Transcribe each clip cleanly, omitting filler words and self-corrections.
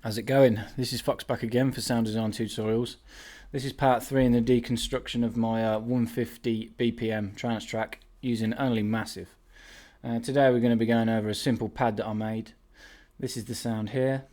How's it going? This is Fox back again for Sound Design Tutorials. This is part 3 in the deconstruction of my 150 BPM trance track using only Massive. Today we're going to be going over a simple pad that I made. This is the sound here.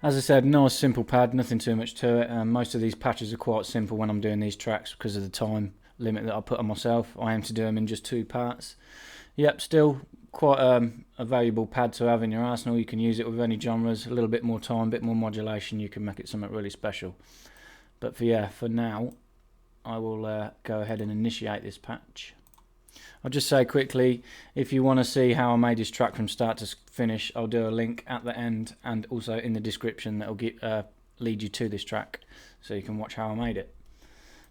As I said, nice simple pad, nothing too much to it. Most of these patches are quite simple when I'm doing these tracks because of the time limit that I put on myself. I aim to do them in just 2 parts. Yep, still quite a valuable pad to have in your arsenal. You can use it with any genres. A little bit more time, a bit more modulation, you can make it something really special. But for now, I will go ahead and initiate this patch. I'll just say quickly, if you want to see how I made this track from start to finish, I'll do a link at the end and also in the description that will lead you to this track so you can watch how I made it.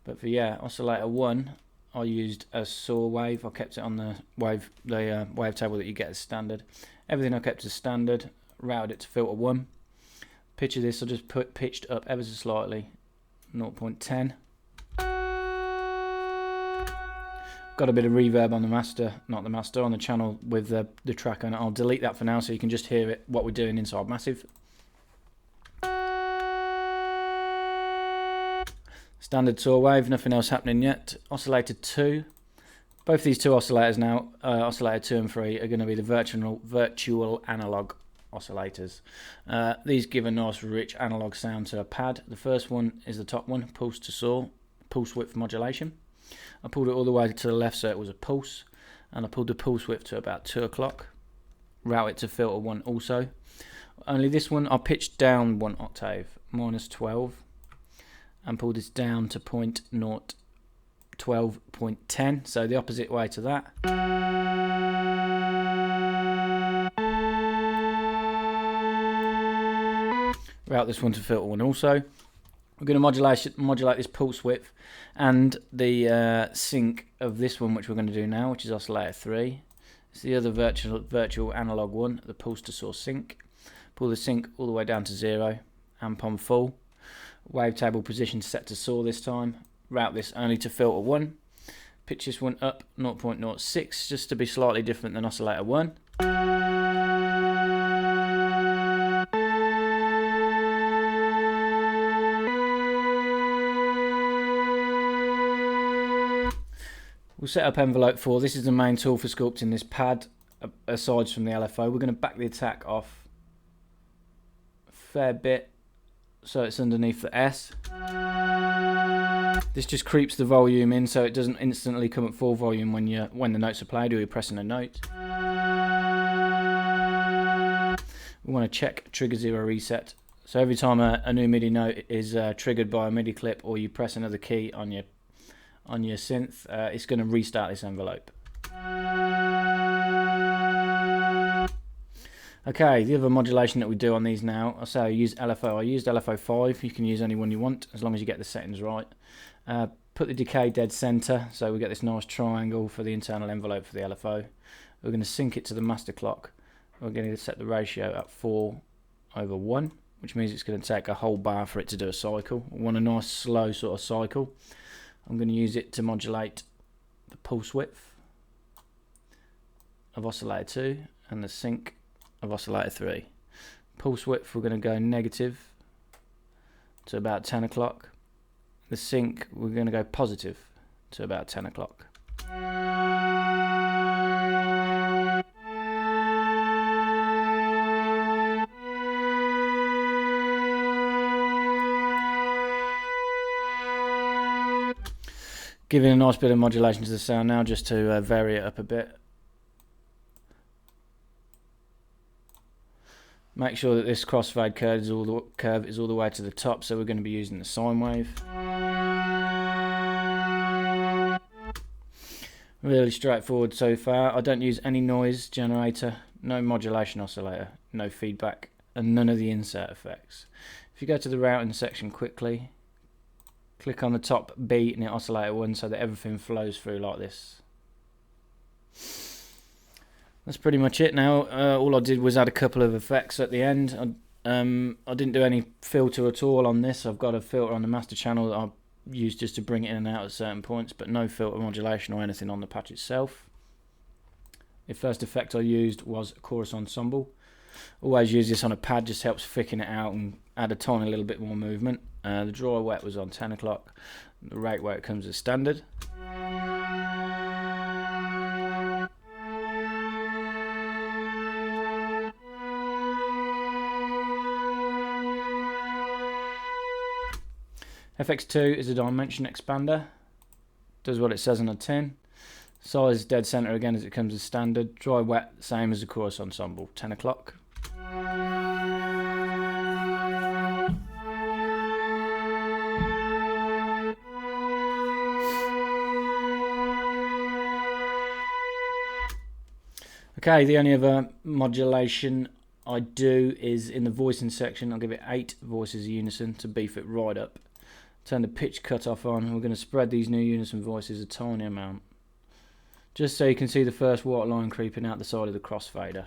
But for oscillator 1, I used a saw wave. I kept it on the wavetable that you get as standard. Everything I kept as standard, routed it to filter 1. Pitch of this I just pitched up ever so slightly, 0.10. Got a bit of reverb on the master, on the channel with the track on it. I'll delete that for now so you can just hear it, what we're doing inside Massive. Standard saw wave, nothing else happening yet. Oscillator 2. Both these 2 oscillators now, oscillator 2 and 3, are going to be the virtual analog oscillators. These give a nice rich analog sound to a pad. The first one is the top one, pulse to saw, pulse width modulation. I pulled it all the way to the left so it was a pulse, and I pulled the pulse width to about 2 o'clock. Route it to filter 1 also. Only this one I pitched down 1 octave, -12, and pulled this down to 12.10, so the opposite way to that. Route this one to filter 1 also. We're going to modulate this pulse width and the sync of this one, which we're going to do now, which is oscillator 3. It's the other virtual analog one, the pulse to saw sync. Pull the sync all the way down to 0, amp on full. Wavetable position set to saw this time. Route this only to filter 1. Pitch this one up 0.06 just to be slightly different than oscillator 1. We'll set up envelope 4. This is the main tool for sculpting this pad, aside from the LFO. We're going to back the attack off a fair bit so it's underneath the S. This just creeps the volume in so it doesn't instantly come at full volume when the notes are played or you're pressing a note. We want to check trigger 0 reset. So every time a new MIDI note is triggered by a MIDI clip or you press another key on your synth, it's going to restart this envelope. Okay, the other modulation that we do on these now, I say I use LFO. I used LFO 5. You can use any one you want as long as you get the settings right. Put the decay dead center so we get this nice triangle for the internal envelope for the LFO. We're going to sync it to the master clock. We're going to set the ratio at 4/1, which means it's going to take a whole bar for it to do a cycle. We want a nice slow sort of cycle. I'm going to use it to modulate the pulse width of oscillator 2 and the sync of oscillator 3. Pulse width we're going to go negative to about 10 o'clock. The sync we're going to go positive to about 10 o'clock. Giving a nice bit of modulation to the sound now just to vary it up a bit. Make sure that this crossfade curve is all the way to the top, so we're going to be using the sine wave. Really straightforward so far. I don't use any noise generator, no modulation oscillator, no feedback, and none of the insert effects. If you go to the routing section quickly, Click on the top beat in the oscillator one so that everything flows through like this. That's pretty much it now. All I did was add a couple of effects at the end. I didn't do any filter at all on this. I've got a filter on the master channel that I use just to bring it in and out at certain points, but no filter modulation or anything on the patch itself. The first effect I used was Chorus Ensemble. Always use this on a pad, just helps thicken it out and add a tiny little bit more movement. The dry wet was on 10 o'clock. The rate where it comes as standard. FX2 is a dimension expander. Does what it says on the tin. Size dead center again as it comes as standard. Dry wet, same as the Chorus Ensemble, 10 o'clock. Okay, the only other modulation I do is in the voicing section. I'll give it 8 voices unison to beef it right up. Turn the pitch cutoff on, and we're going to spread these new unison voices a tiny amount, just so you can see the first white line creeping out the side of the crossfader.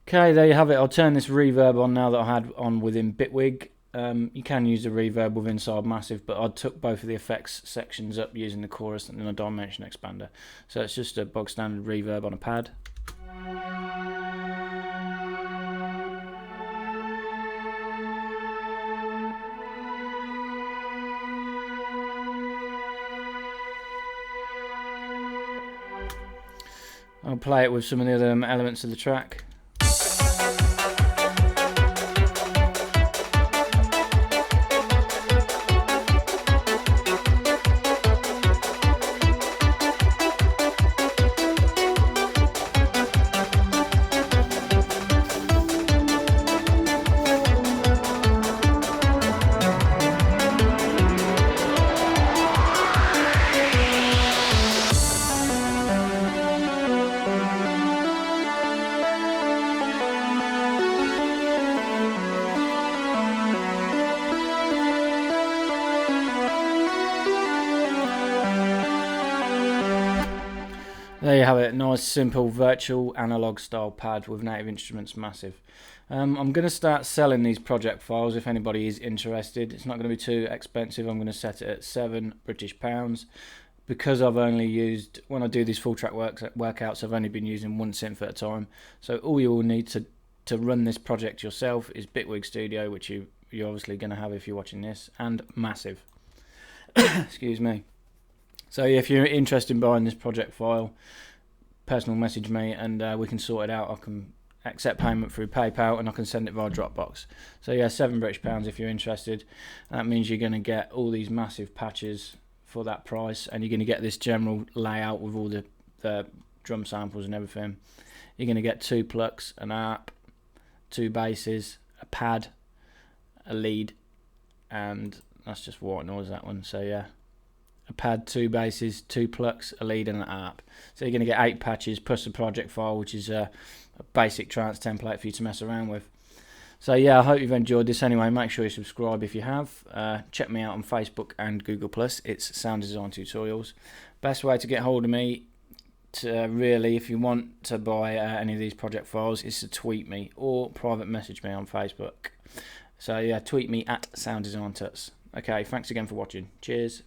Okay, there you have it. I'll turn this reverb on now that I had on within Bitwig. You can use the reverb with inside Massive, but I took both of the effects sections up using the chorus and then a dimension expander. So it's just a bog standard reverb on a pad. I'll play it with some of the other elements of the track. There you have it, nice simple virtual analog style pad with Native Instruments Massive. I'm going to start selling these project files if anybody is interested. It's not going to be too expensive. I'm going to set it at £7 because I've only used, when I do these full track workouts, I've only been using one synth at a time. So all you will need to run this project yourself is Bitwig Studio, which you're obviously going to have if you're watching this, and Massive. Excuse me. So if you're interested in buying this project file, personal message me and we can sort it out. I can accept payment through PayPal and I can send it via Dropbox. So yeah, £7 if you're interested. That means you're going to get all these massive patches for that price, and you're going to get this general layout with all the drum samples and everything. You're going to get 2 plucks, an ARP, 2 basses, a pad, a lead, and that's just white noise, that one. So yeah, a pad, 2 basses, 2 plucks, a lead and an ARP. So you're going to get 8 patches plus a project file, which is a basic trance template for you to mess around with. So yeah, I hope you've enjoyed this anyway. Make sure you subscribe if you have. Check me out on Facebook and Google+. It's Sound Design Tutorials. Best way to get hold of me, really, if you want to buy any of these project files, is to tweet me or private message me on Facebook. So yeah, tweet me at Sound Design Tuts. Okay, thanks again for watching. Cheers.